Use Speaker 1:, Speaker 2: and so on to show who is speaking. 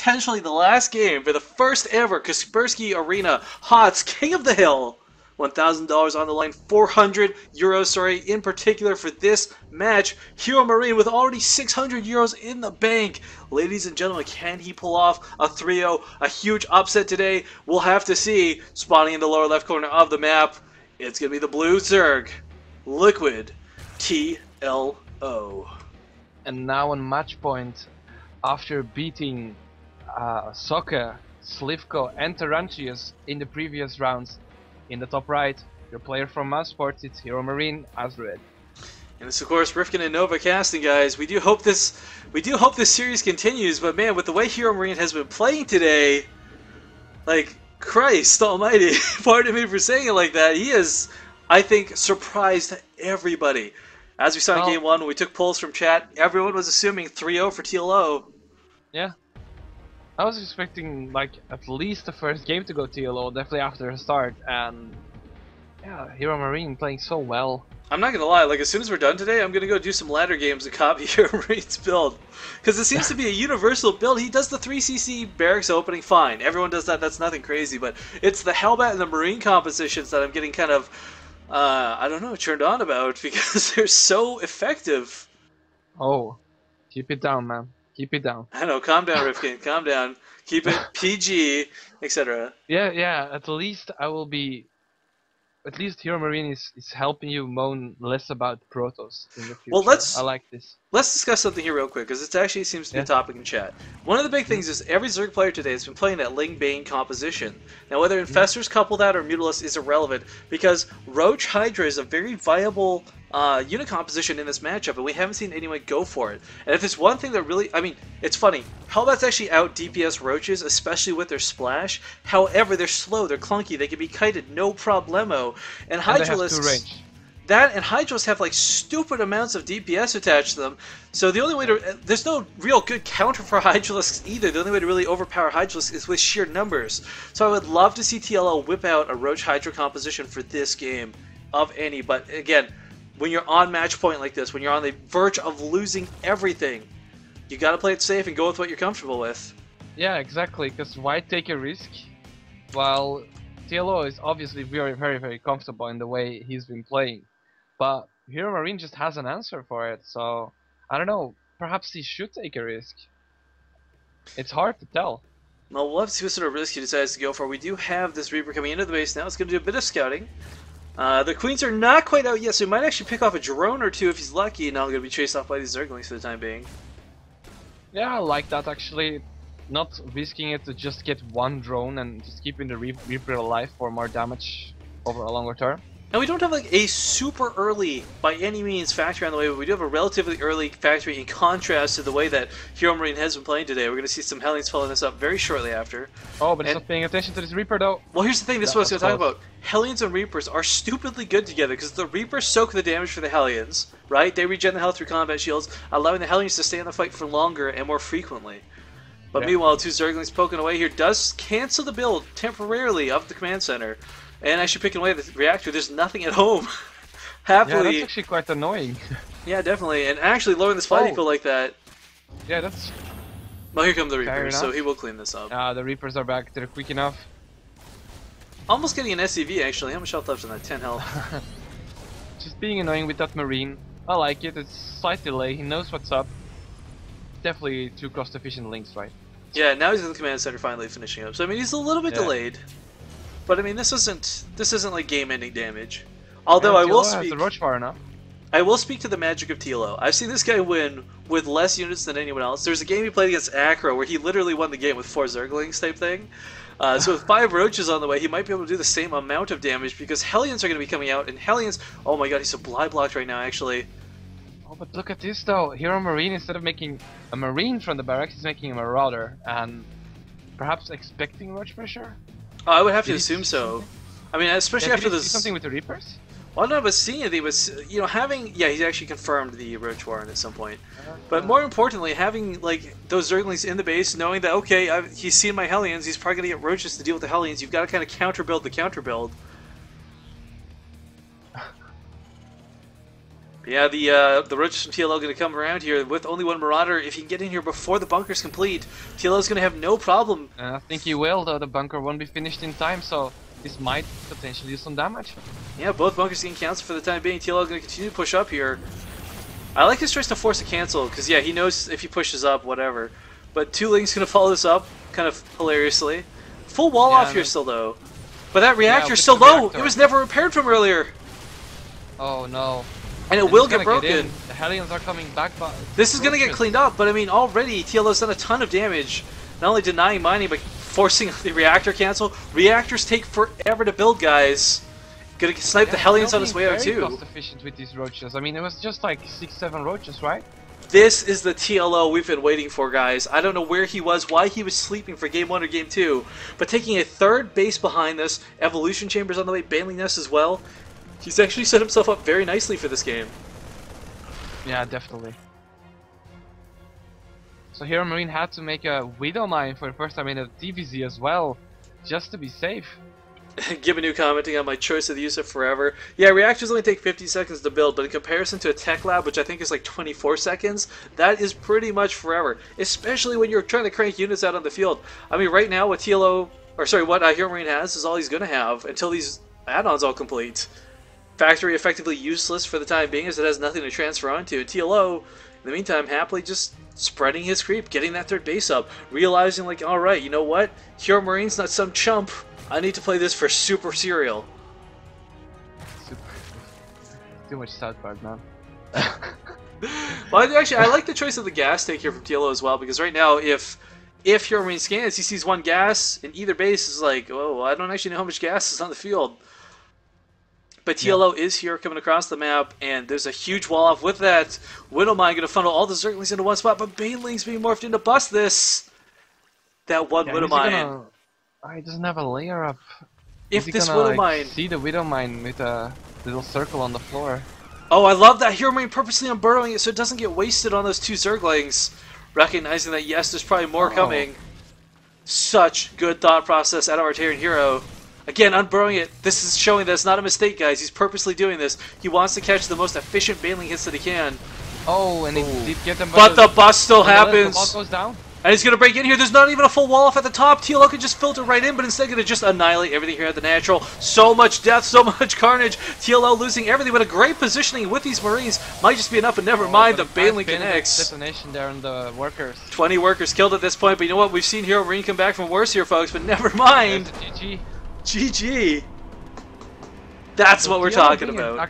Speaker 1: potentially the last game for the first ever Kaspersky Arena HOTS King of the Hill. $1,000 on the line, €400, sorry, in particular for this match. HeRoMaRinE with already €600 in the bank. Ladies and gentlemen, can he pull off a 3-0, a huge upset today? We'll have to see. Spawning in the lower left corner of the map, it's going to be the blue Zerg, Liquid TLO.
Speaker 2: And now on match point, after beating Soccer, Slivko and Tarantius in the previous rounds, in the top right, your player from Mouz Sports, it's HeRoMaRinE as red.
Speaker 1: And it's of course Rifkin and Nova casting, guys. We do hope this series continues, but man, with the way HeRoMaRinE has been playing today, like Christ almighty, pardon me for saying it like that, he has, I think, surprised everybody. As we saw in Game 1, when we took polls from chat, everyone was assuming 3-0 for TLO.
Speaker 2: Yeah. I was expecting like at least the first game to go TLO, definitely after a start, and yeah, HeRoMaRinE playing so well.
Speaker 1: I'm not gonna lie, like as soon as we're done today, I'm gonna go do some ladder games and copy HeRoMaRinE's build. Because it seems to be a universal build. He does the 3cc barracks opening fine. Everyone does that, that's nothing crazy, but it's the Hellbat and the Marine compositions that I'm getting kind of, I don't know, turned on about because they're so effective.
Speaker 2: Oh, keep it down, man. Keep it down.
Speaker 1: I know, calm down, Rifkin, calm down. Keep it PG, etc.
Speaker 2: Yeah, at least I will be... At least HeRoMaRinE is helping you moan less about Protoss in the future.
Speaker 1: Well,
Speaker 2: I like this.
Speaker 1: Let's discuss something here real quick, because it actually seems to be a topic in chat. One of the big things is every Zerg player today has been playing that Ling Bane composition. Now, whether Infestors couple that or Mutalisk is irrelevant, because Roach Hydra is a very viable unit composition in this matchup, and we haven't seen anyone go for it. And if there's one thing that really, I mean, it's funny. Hellbat's actually out DPS Roaches, especially with their splash. However, they're slow, they're clunky, they can be kited, no problemo. And Hydralisks... That and Hydralisks have like stupid amounts of DPS attached to them, so the only way to... There's no real good counter for Hydralisks either. The only way to really overpower Hydralisks is with sheer numbers. So I would love to see TLO whip out a Roach Hydra composition for this game, of any. But again, when you're on match point like this, when you're on the verge of losing everything, you gotta play it safe and go with what you're comfortable with.
Speaker 2: Yeah, exactly, because why take a risk while TLO is obviously very comfortable in the way he's been playing. But HeRoMaRinE just has an answer for it, so I don't know, perhaps he should take a risk. It's hard to tell.
Speaker 1: Well, we'll have to see what sort of risk he decides to go for. We do have this Reaper coming into the base now. It's going to do a bit of scouting. The Queens are not quite out yet, so he might actually pick off a drone or two if he's lucky, and not going to be chased off by these Zerglings for the time being.
Speaker 2: Yeah, I like that actually. Not risking it to just get one drone and just keeping the Reaper alive for more damage over a longer term.
Speaker 1: And we don't have like a super early, by any means, factory on the way, but we do have a relatively early factory in contrast to the way that HeRoMaRinE has been playing today. We're going to see some Hellions following this up very shortly after.
Speaker 2: Oh, but he's not paying attention to this Reaper though.
Speaker 1: Well, here's the thing, this is what I was going to talk about. Hellions and Reapers are stupidly good together, because the Reapers soak the damage for the Hellions, right? They regen the health through combat shields, allowing the Hellions to stay in the fight for longer and more frequently. But meanwhile, two Zerglings poking away here does cancel the build temporarily of the command center. And actually picking away the reactor, there's nothing at home. Happily.
Speaker 2: Yeah, that's actually quite annoying.
Speaker 1: Yeah, definitely. And actually lowering this flight eco like that.
Speaker 2: Yeah, that's...
Speaker 1: Well, here come the Reapers, so he will clean this up.
Speaker 2: The Reapers are back. They're quick enough.
Speaker 1: Almost getting an SCV, actually. How much health left on that? 10 health.
Speaker 2: Just being annoying with that Marine. I like it. It's slight delay. He knows what's up. Definitely two cost-efficient links, right?
Speaker 1: Yeah, now he's in the command center finally finishing up. So, I mean, he's a little bit delayed. But I mean, this isn't like game-ending damage. Although I will speak. I will speak to the magic of TLO. I've seen this guy win with less units than anyone else. There's a game he played against Acro where he literally won the game with 4 Zerglings type thing. So with 5 Roaches on the way, he might be able to do the same amount of damage because Hellions are going to be coming out, and Hellions. Oh my God, he's supply blocked right now, actually.
Speaker 2: Oh, but look at this though. HeRoMaRinE, instead of making a Marine from the barracks, he's making a Marauder, and perhaps expecting Roach pressure.
Speaker 1: Oh, I would have to assume so. I mean, especially after this.
Speaker 2: Something with the Reapers?
Speaker 1: Well, no, but seeing it, he was, you know, having. Yeah, he's actually confirmed the Roach Warren at some point. But more importantly, having like those Zerglings in the base, knowing that okay, he's seen my Hellions, he's probably gonna get Roaches to deal with the Hellions. You've got to kind of counter build the counter build. Yeah, the roaches from TLO going to come around here with only one Marauder. If he can get in here before the bunker's complete, TLO's going to have no problem.
Speaker 2: I think he will, though the bunker won't be finished in time, so this might potentially do some damage.
Speaker 1: Yeah, both bunkers getting canceled for the time being. TLO going to continue to push up here. I like his choice to force a cancel, because yeah, he knows if he pushes up, whatever. But 2 Lings going to follow this up, kind of hilariously. Full wall off here still, though. But that reactor's still low! It was never repaired from earlier!
Speaker 2: Oh no.
Speaker 1: And it will get broken.
Speaker 2: The Hellions are coming back, but
Speaker 1: this is going to get cleaned up, but I mean, already TLO's done a ton of damage. Not only denying mining, but forcing the reactor cancel. Reactors take forever to build, guys. Gonna snipe the Hellions on his way out, too.
Speaker 2: Very cost efficient with these roaches. I mean, it was just like 6-7 roaches, right?
Speaker 1: This is the TLO we've been waiting for, guys. I don't know where he was, why he was sleeping for Game 1 or Game 2, but taking a 3rd base behind this, Evolution Chambers on the way, Baneling Nest as well. He's actually set himself up very nicely for this game.
Speaker 2: Yeah, definitely. So HeRoMaRinE had to make a Widow Mine for the first time in a DVZ as well, just to be safe.
Speaker 1: Gibanu commenting on my choice of the use of forever. Yeah, reactors only take 50 seconds to build, but in comparison to a tech lab, which I think is like 24 seconds, that is pretty much forever. Especially when you're trying to crank units out on the field. I mean, right now what TLO, or sorry, what HeRoMaRinE has is all he's going to have until these add-ons all complete. Factory effectively useless for the time being as it has nothing to transfer onto. TLO, in the meantime, happily just spreading his creep, getting that 3rd base up, realizing like, alright, you know what? HeRoMaRiNE's not some chump. I need to play this for super serial.
Speaker 2: Too much South Park, man.
Speaker 1: Well, actually, I like the choice of the gas take here from TLO as well, because right now, if HeRoMaRinE scans, he sees 1 gas, and either base is like, oh, I don't actually know how much gas is on the field. But TLO is here coming across the map, and there's a huge wall off with that. Widowmine going to funnel all the Zerglings into one spot, but Baneling's being morphed in to bust this. That one Widowmine.
Speaker 2: He doesn't have a layer up.
Speaker 1: If this Widowmine...
Speaker 2: Like, see the Widowmine with a little circle on the floor.
Speaker 1: Oh, I love that. HeRoMaRinE purposely unburrowing it so it doesn't get wasted on those 2 Zerglings. Recognizing that, yes, there's probably more coming. Such good thought process out of our Terran hero. Again, unburrowing it. This is showing that it's not a mistake, guys. He's purposely doing this. He wants to catch the most efficient Baneling hits that he can.
Speaker 2: Oh, and he did get them.
Speaker 1: But the bust still happens.
Speaker 2: The ball goes down.
Speaker 1: And he's going to break in here. There's not even a full wall off at the top. TLO could just filter right in, but instead going to just annihilate everything here at the natural. So much death, so much carnage. TLO losing everything, but a great positioning with these Marines. Might just be enough, but never mind. The Baneling connects.
Speaker 2: Detonation there on the workers.
Speaker 1: 20 workers killed at this point, but you know what? We've seen HeRoMaRinE come back from worse here, folks, but never mind.
Speaker 2: GG.
Speaker 1: GG. That's what we're talking about.